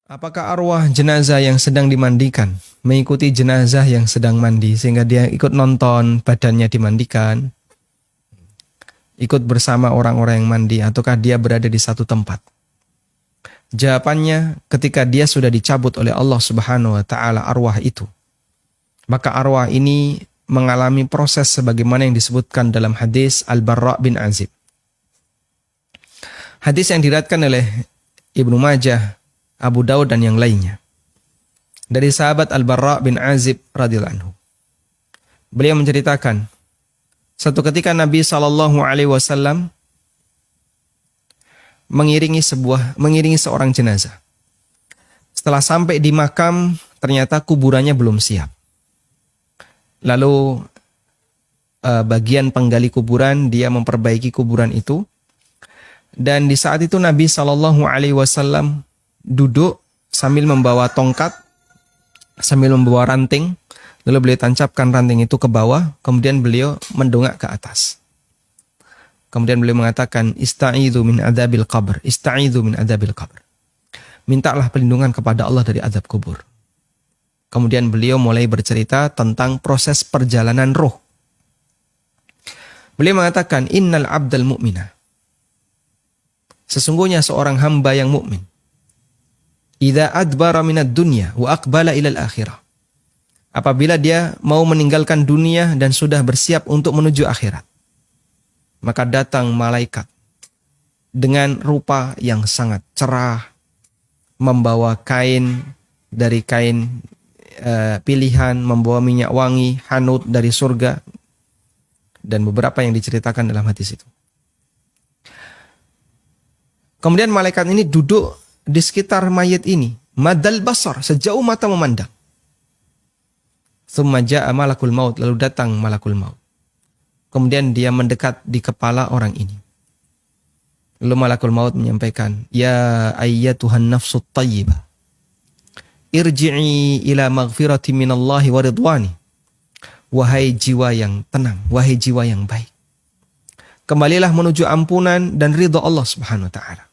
Apakah arwah jenazah yang sedang dimandikan mengikuti jenazah yang sedang mandi sehingga dia ikut nonton badannya dimandikan, ikut bersama orang-orang yang mandi, ataukah dia berada di satu tempat? Jawabannya, ketika dia sudah dicabut oleh Allah Subhanahu wa taala arwah itu, maka arwah ini mengalami proses sebagaimana yang disebutkan dalam hadis Al-Barra bin Azib. Hadis yang diriwayatkan oleh Ibnu Majah, Abu Daud dan yang lainnya. Dari sahabat Al-Barra bin Azib radhiyallahu anhu. Beliau menceritakan, satu ketika Nabi SAW mengiringi seorang jenazah. Setelah sampai di makam, ternyata kuburannya belum siap. Lalu bagian penggali kuburan, dia memperbaiki kuburan itu. Dan di saat itu Nabi SAW duduk sambil membawa tongkat, sambil membawa ranting. Lalu beliau tancapkan ranting itu ke bawah, kemudian beliau mendongak ke atas. Kemudian beliau mengatakan, Ista'idhu min adzabil qabr, ista'idhu min adzabil qabr. Mintalah perlindungan kepada Allah dari azab kubur. Kemudian beliau mulai bercerita tentang proses perjalanan roh. Beliau mengatakan, Innal abdal mu'mina. Sesungguhnya seorang hamba yang mukmin, idza adbara minad dunya wa aqbala ilal akhirah. Apabila dia mau meninggalkan dunia dan sudah bersiap untuk menuju akhirat, maka datang malaikat dengan rupa yang sangat cerah, membawa kain dari kain pilihan, membawa minyak wangi, hanut dari surga, dan beberapa yang diceritakan dalam hadis itu. Kemudian malaikat ini duduk di sekitar mayit ini, madal basar, sejauh mata memandang. Tsumma ja'a malakul maut, lalu datang malakul maut. Kemudian dia mendekat di kepala orang ini. Lalu malakul maut menyampaikan, Ya ayyatuhan nafsut tayyibah, irji'i ila maghfirati minallahi wa ridwani. Wahai jiwa yang tenang, wahai jiwa yang baik, kembalilah menuju ampunan dan ridha Allah Subhanahu wa taala.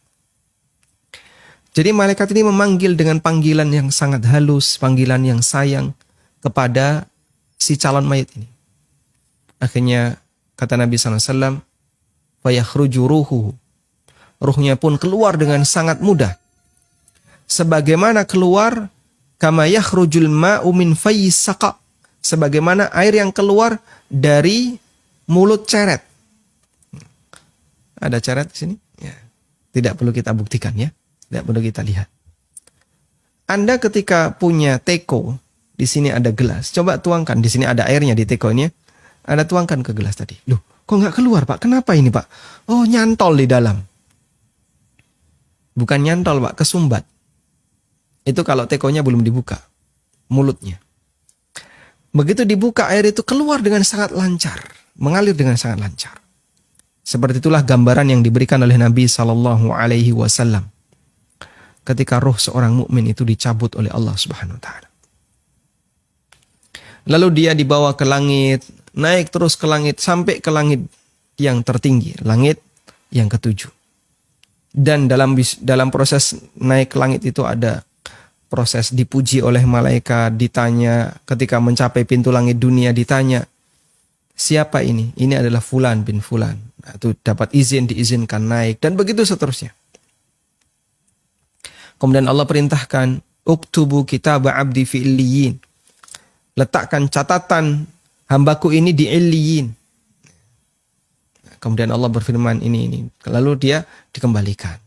Jadi malaikat ini memanggil dengan panggilan yang sangat halus, panggilan yang sayang kepada si calon mayit ini. Akhirnya kata Nabi SAW, fayakhruju ruhuhu. Ruhnya pun keluar dengan sangat mudah. Sebagaimana keluar, kama yakhrujul ma'u min fayyis saqa. Sebagaimana air yang keluar dari mulut ceret. Ada ceret di sini? Ya. Tidak perlu kita buktikan ya. Tidak perlu kita lihat. Anda ketika punya teko, di sini ada gelas. Coba tuangkan, di sini ada airnya di tekonya. Anda tuangkan ke gelas tadi. Loh, kok nggak keluar Pak? Kenapa ini Pak? Oh, nyantol di dalam. Bukan nyantol Pak, kesumbat. Itu kalau tekonya belum dibuka, mulutnya. Begitu dibuka, air itu keluar dengan sangat lancar. Mengalir dengan sangat lancar. Seperti itulah gambaran yang diberikan oleh Nabi SAW. Ketika roh seorang mukmin itu dicabut oleh Allah Subhanahu wa taala. Lalu dia dibawa ke langit, naik terus ke langit sampai ke langit yang tertinggi, langit yang ketujuh. Dan dalam proses naik ke langit itu ada proses dipuji oleh malaikat, ditanya ketika mencapai pintu langit dunia ditanya, siapa ini? Ini adalah fulan bin fulan. Nah, itu dapat izin, diizinkan naik dan begitu seterusnya. Kemudian Allah perintahkan, uktubu kitaba abdi fi illiyin. Letakkan catatan hambaku ini di illiyin. Kemudian Allah berfirman ini. Lalu dia dikembalikan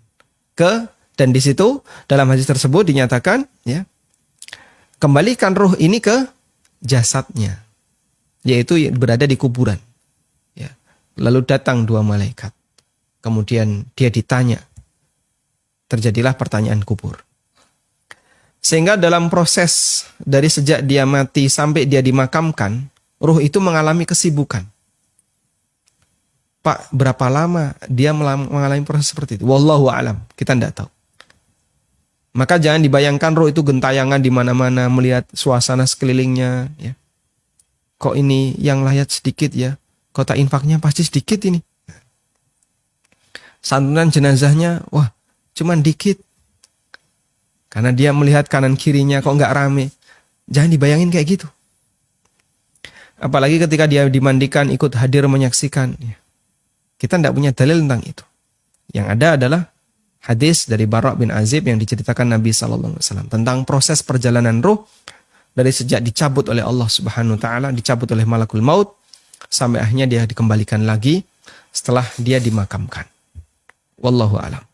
dan di situ dalam hadis tersebut dinyatakan ya, kembalikan roh ini ke jasadnya, yaitu berada di kuburan. Ya. Lalu datang dua malaikat. Kemudian dia ditanya. Terjadilah pertanyaan kubur. Sehingga dalam proses dari sejak dia mati sampai dia dimakamkan, ruh itu mengalami kesibukan. Pak, berapa lama dia mengalami proses seperti itu? Wallahu a'lam, kita tidak tahu. Maka jangan dibayangkan roh itu gentayangan di mana-mana melihat suasana sekelilingnya. Ya. Kok ini yang layat sedikit ya? Kota infaknya pasti sedikit ini. Santunan jenazahnya, wah, cuman dikit. Karena dia melihat kanan kirinya kok nggak rame. Jangan dibayangin kayak gitu. Apalagi ketika dia dimandikan ikut hadir menyaksikan. Kita tidak punya dalil tentang itu. Yang ada adalah hadis dari Bara' bin Azib yang diceritakan Nabi SAW tentang proses perjalanan ruh dari sejak dicabut oleh Allah Subhanahu Wa Taala, dicabut oleh malakul maut, sampai akhirnya dia dikembalikan lagi setelah dia dimakamkan. Wallahu a'lam.